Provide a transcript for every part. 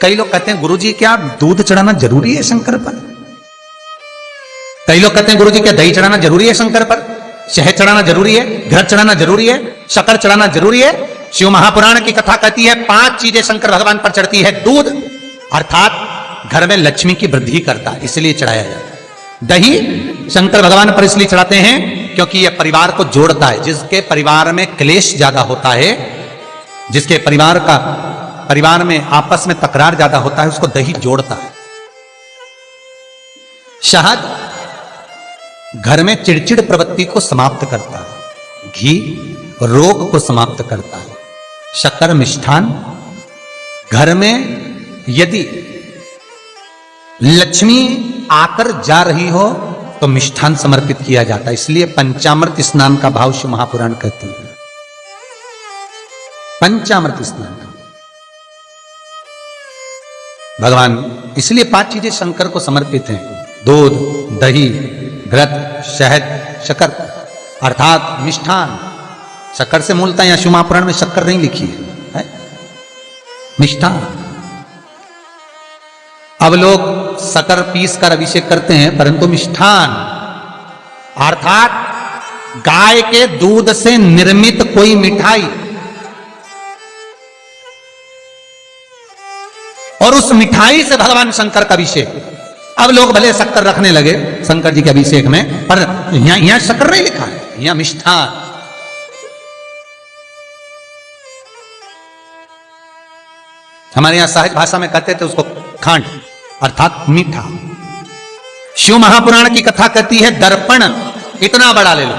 कई लोग कहते हैं गुरुजी क्या दूध चढ़ाना जरूरी है शंकर पर? कई लोग कहते हैं गुरुजी क्या दही चढ़ाना जरूरी है शंकर पर? शहद चढ़ाना जरूरी है? घृत चढ़ाना जरूरी है? शक्कर चढ़ाना जरूरी है? शिव महापुराण की कथा कहती है 5 चीजें शंकर भगवान पर चढ़ती है। दूध अर्थात घर में लक्ष्मी की वृद्धि करता है, इसलिए चढ़ाया जाता है। दही शंकर भगवान पर इसलिए चढ़ाते हैं क्योंकि यह परिवार को जोड़ता है। जिसके परिवार में क्लेश ज्यादा होता है, जिसके परिवार में आपस में तकरार ज्यादा होता है, उसको दही जोड़ता है। शहद घर में चिड़चिड़ प्रवृत्ति को समाप्त करता है। घी रोग को समाप्त करता है। शक्कर मिष्ठान घर में यदि लक्ष्मी आकर जा रही हो तो मिष्ठान समर्पित किया जाता है। इसलिए पंचामृत स्नान का भाव शिव महापुराण कहते हैं। पंचामृत स्नान भगवान, इसलिए 5 चीजें शंकर को समर्पित हैं। दूध, दही, घृत, शहद, शक्कर अर्थात मिष्ठान। शक्कर से मूलतः यहां शिव महापुराण में शक्कर नहीं लिखी है, मिष्ठान। अब लोग शक्कर पीस कर अभिषेक करते हैं, परंतु मिष्ठान अर्थात गाय के दूध से निर्मित कोई मिठाई, और उस मिठाई से भगवान शंकर का अभिषेक। अब लोग भले शक्कर रखने लगे शंकर जी के अभिषेक में, पर यहां शक्कर नहीं लिखा है, यहां मिष्ठान। हमारे यहां सहज भाषा में कहते थे उसको खांड अर्थात मीठा। शिव महापुराण की कथा कहती है दर्पण इतना बड़ा ले लो।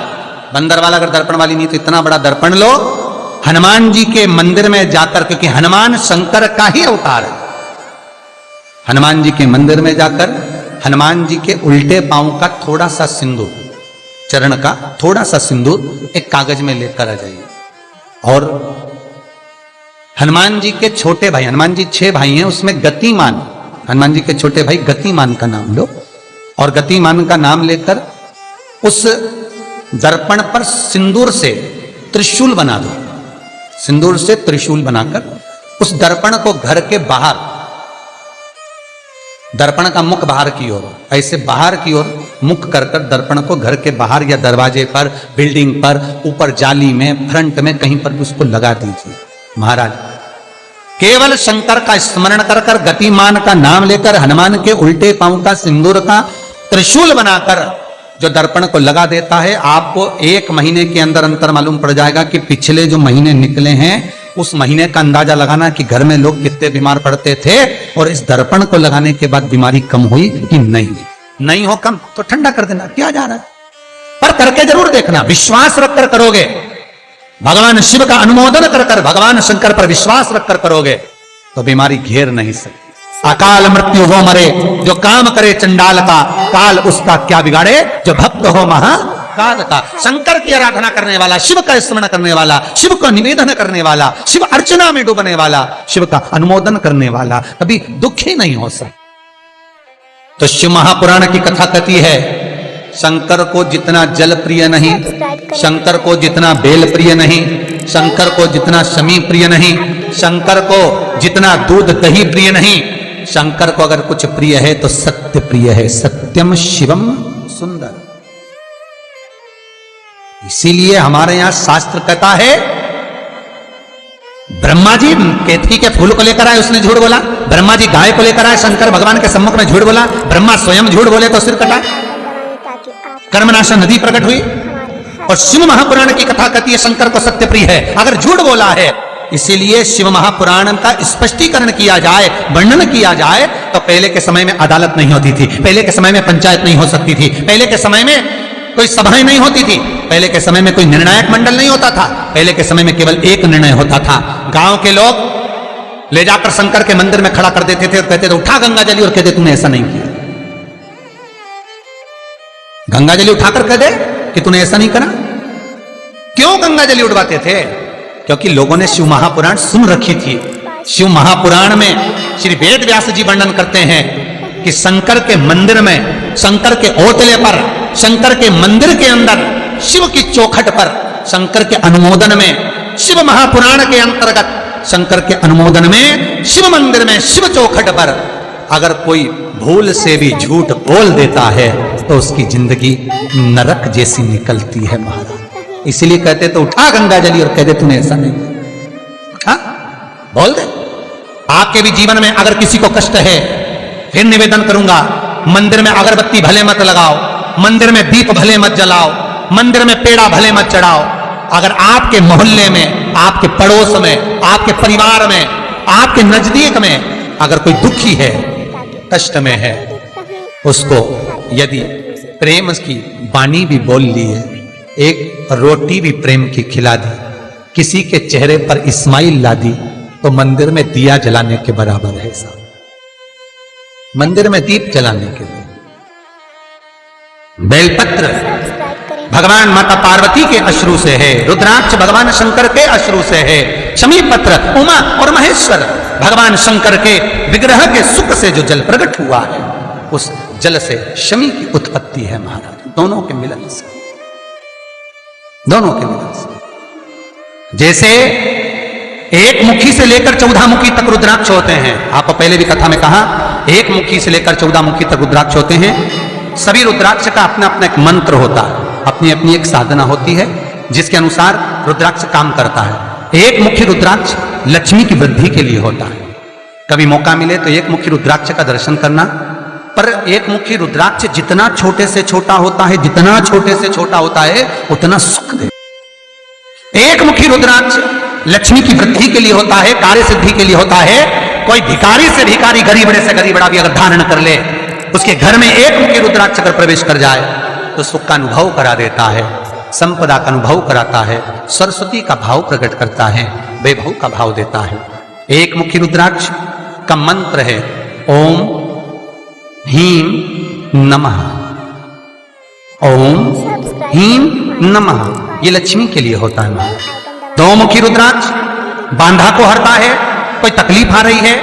बंदर वाला अगर दर्पण वाली नहीं तो इतना बड़ा दर्पण लो, हनुमान जी के मंदिर में जाकर, क्योंकि हनुमान शंकर का ही अवतार है। हनुमान जी के मंदिर में जाकर हनुमान जी के उल्टे पांव का थोड़ा सा सिंदूर, चरण का थोड़ा सा सिंदूर एक कागज में लेकर आ जाइए। और हनुमान जी के छोटे भाई, हनुमान जी 6 भाई हैं, उसमें गतिमान, हनुमान जी के छोटे भाई गतिमान का नाम लो, और गतिमान का नाम लेकर उस दर्पण पर सिंदूर से त्रिशूल बना दो। सिंदूर से त्रिशूल बनाकर उस दर्पण को घर के बाहर, दर्पण का मुख बाहर की ओर, ऐसे बाहर की ओर मुख कर कर दर्पण को घर के बाहर या दरवाजे पर, बिल्डिंग पर, ऊपर जाली में, फ्रंट में कहीं पर भी उसको लगा दीजिए। महाराज केवल शंकर का स्मरण कर कर, गतिमान का नाम लेकर, हनुमान के उल्टे पांव का सिंदूर का त्रिशूल बनाकर जो दर्पण को लगा देता है, आपको 1 महीने के अंदर अंतर मालूम पड़ जाएगा कि पिछले जो महीने निकले हैं उस महीने का अंदाजा लगाना कि घर में लोग कितने बीमार पड़ते थे, और इस दर्पण को लगाने के बाद बीमारी कम हुई कि नहीं हो कम तो ठंडा कर देना, क्या जा रहा है, पर करके जरूर देखना। विश्वास रखकर करोगे, भगवान शिव का अनुमोदन कर कर, भगवान शंकर पर विश्वास रखकर करोगे तो बीमारी घेर नहीं सकती। अकाल मृत्यु हो मरे जो काम करे चंडाल का, काल उसका क्या बिगाड़े जो भक्त हो महाकाल का। शंकर की आराधना करने वाला, शिव का स्मरण करने वाला, शिव को निवेदन करने वाला, शिव अर्चना में डूबने वाला, शिव का अनुमोदन करने वाला कभी दुखी नहीं हो सकता। तो शिव महापुराण की कथा कहती है शंकर को जितना जल प्रिय नहीं, शंकर को जितना बेल प्रिय नहीं, शंकर को जितना शमी प्रिय नहीं, शंकर को जितना दूध दही प्रिय नहीं, शंकर को अगर कुछ प्रिय है तो सत्य प्रिय है। सत्यम शिवम सुंदर। इसीलिए हमारे यहां शास्त्र कहता है ब्रह्मा जी केतकी के फूल को लेकर आए, उसने झूठ बोला। ब्रह्मा जी गाय को लेकर आए, शंकर भगवान के सम्मुख में झूठ बोला। ब्रह्मा स्वयं झूठ बोले तो सिर कटा, कर्मनाशा नदी प्रकट हुई। और शिव महापुराण की कथा कहती है शंकर को सत्य प्रिय है, अगर झूठ बोला है। इसीलिए शिव महापुराण का स्पष्टीकरण किया जाए, वर्णन किया जाए, तो पहले के समय में अदालत नहीं होती थी, पहले के समय में पंचायत नहीं हो सकती थी, पहले के समय में कोई सभाएं नहीं होती थी, पहले के समय में कोई निर्णायक मंडल नहीं होता था, पहले के समय में केवल एक निर्णय होता था। गांव के लोग ले जाकर शंकर के मंदिर में खड़ा कर देते थे और कहते थे उठा गंगा जली, और कहते तूने ऐसा नहीं किया। गंगा जली उठाकर कह दे कि तूने ऐसा नहीं करा। क्यों गंगा जली उठवाते थे? क्योंकि लोगों ने शिव महापुराण सुन रखी थी। शिव महापुराण में श्री वेद व्यास जी वर्णन करते हैं कि शंकर के मंदिर में, शंकर के ओतले पर, शंकर के मंदिर के अंदर, शिव की चौखट पर, शंकर के अनुमोदन में, शिव महापुराण के अंतर्गत शंकर के अनुमोदन में शिव मंदिर में शिव चौखट पर अगर कोई भूल से भी झूठ बोल देता है तो उसकी जिंदगी नरक जैसी निकलती है महाराज। इसीलिए कहते तो उठा गंगा जली और कह दे तूने ऐसा नहीं उठा, बोल दे। आपके भी जीवन में अगर किसी को कष्ट है, फिर निवेदन करूंगा, मंदिर में अगरबत्ती भले मत लगाओ, मंदिर में दीप भले मत जलाओ, मंदिर में पेड़ा भले मत चढ़ाओ। अगर आपके मोहल्ले में, आपके पड़ोस में, आपके परिवार में, आपके नजदीक में अगर कोई दुखी है, कष्ट में है, उसको यदि प्रेम की वाणी भी बोल ली है, एक रोटी भी प्रेम की खिला दी, किसी के चेहरे पर इस्माइल ला दी, तो मंदिर में दिया जलाने के बराबर है साहब। मंदिर में दीप जलाने के लिए बेलपत्र भगवान माता पार्वती के अश्रु से है, रुद्राक्ष भगवान शंकर के अश्रु से है, शमी पत्र उमा और महेश्वर भगवान शंकर के विग्रह के सुख से जो जल प्रकट हुआ है, उस जल से शमी की उत्पत्ति है महाराज। दोनों के मिलन से, दोनों के मिलन से। जैसे एक मुखी से लेकर 14 मुखी तक रुद्राक्ष होते हैं, आप पहले भी कथा में कहा, एक मुखी से लेकर 14 मुखी तक रुद्राक्ष होते हैं। सभी रुद्राक्ष का अपना अपना एक मंत्र होता है, अपनी अपनी एक साधना होती है जिसके अनुसार रुद्राक्ष काम करता है। एक मुखी रुद्राक्ष लक्ष्मी की वृद्धि के लिए होता है। कभी मौका मिले तो एक मुखी रुद्राक्ष का दर्शन करना। पर एक मुखी रुद्राक्ष जितना छोटे से छोटा होता है, जितना छोटे से छोटा होता है, उतना सुख दे। एक मुखी रुद्राक्ष लक्ष्मी की वृद्धि के लिए होता है, कार्य सिद्धि के लिए होता है। कोई भिखारी से भिखारी, गरीबड़े से गरीबड़ा भी अगर धारण कर ले, उसके घर में एक मुखी रुद्राक्ष अगर प्रवेश कर जाए तो सुख का अनुभव करा देता है, संपदा का अनुभव कराता है, सरस्वती का भाव प्रकट करता है, वैभव का भाव देता है। एक मुखी रुद्राक्ष का मंत्र है ओम ह्रीं नमः, ओम ह्रीं नमः। ये लक्ष्मी के लिए होता है। दो मुखी रुद्राक्ष बांधा को हरता है। कोई तकलीफ आ रही है,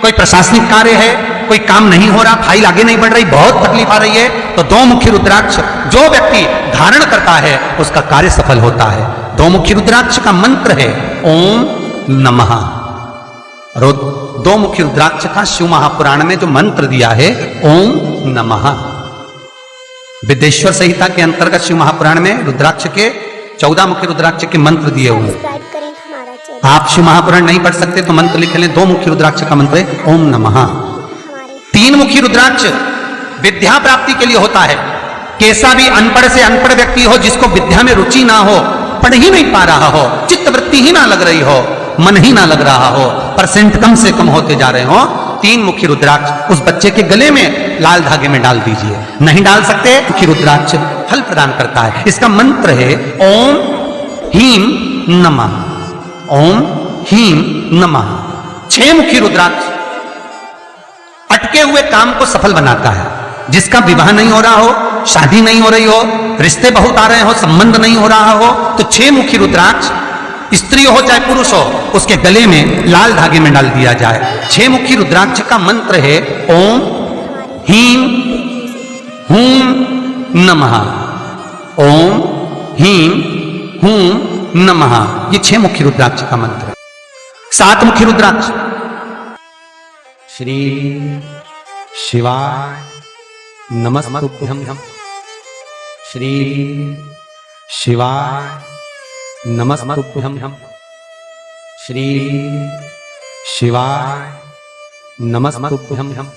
कोई प्रशासनिक कार्य है, कोई काम नहीं हो रहा, फाइल आगे नहीं बढ़ रही, बहुत तकलीफ आ रही है, तो दो मुखी रुद्राक्ष जो व्यक्ति धारण करता है उसका कार्य सफल होता है। दो मुखी रुद्राक्ष का मंत्र है ओम नमः। दो मुखी रुद्राक्ष का शिव महापुराण में जो मंत्र दिया है ओम नमः। विदेश्वर संहिता के अंतर्गत शिव महापुराण में रुद्राक्ष के 14 मुखी रुद्राक्ष के मंत्र दिए हुए। आप शिव महापुराण नहीं पढ़ सकते तो मंत्र लिख लें। दो मुखी रुद्राक्ष का मंत्र है ओम नमः। तीन मुखी रुद्राक्ष विद्या प्राप्ति के लिए होता है। कैसा भी अनपढ़ से अनपढ़ व्यक्ति हो, जिसको विद्या में रुचि ना हो, पढ़ ही नहीं पा रहा हो, चित्त वृत्ति ही ना लग रही हो, मन ही ना लग रहा हो, परसेंट कम से कम होते जा रहे हो, तीन मुखी रुद्राक्ष उस बच्चे के गले में लाल धागे में डाल दीजिए। नहीं डाल सकते, मुखी रुद्राक्ष फल प्रदान करता है। इसका मंत्र है ओम ह्रीं नमः, ओम ह्रीं नमः। 6 मुखी रुद्राक्ष अटके हुए काम को सफल बनाता है। जिसका विवाह नहीं हो रहा हो, शादी नहीं हो रही हो, रिश्ते बहुत आ रहे हो, संबंध नहीं हो रहा हो, तो 6 मुखी रुद्राक्ष स्त्री हो चाहे पुरुष हो, उसके गले में लाल धागे में डाल दिया जाए। 6 मुखी रुद्राक्ष का मंत्र है ओम ह्रीं हूं नमः, ओम ह्रीं हूं नमः। ये 6 मुखी रुद्राक्ष का मंत्र है। 7 मुखी रुद्राक्ष श्री शिवाय नमस्तुभ्यं, श्री शिवाय नमस्तुभ्यं, श्री शिवाय नमस्तुभ्यं।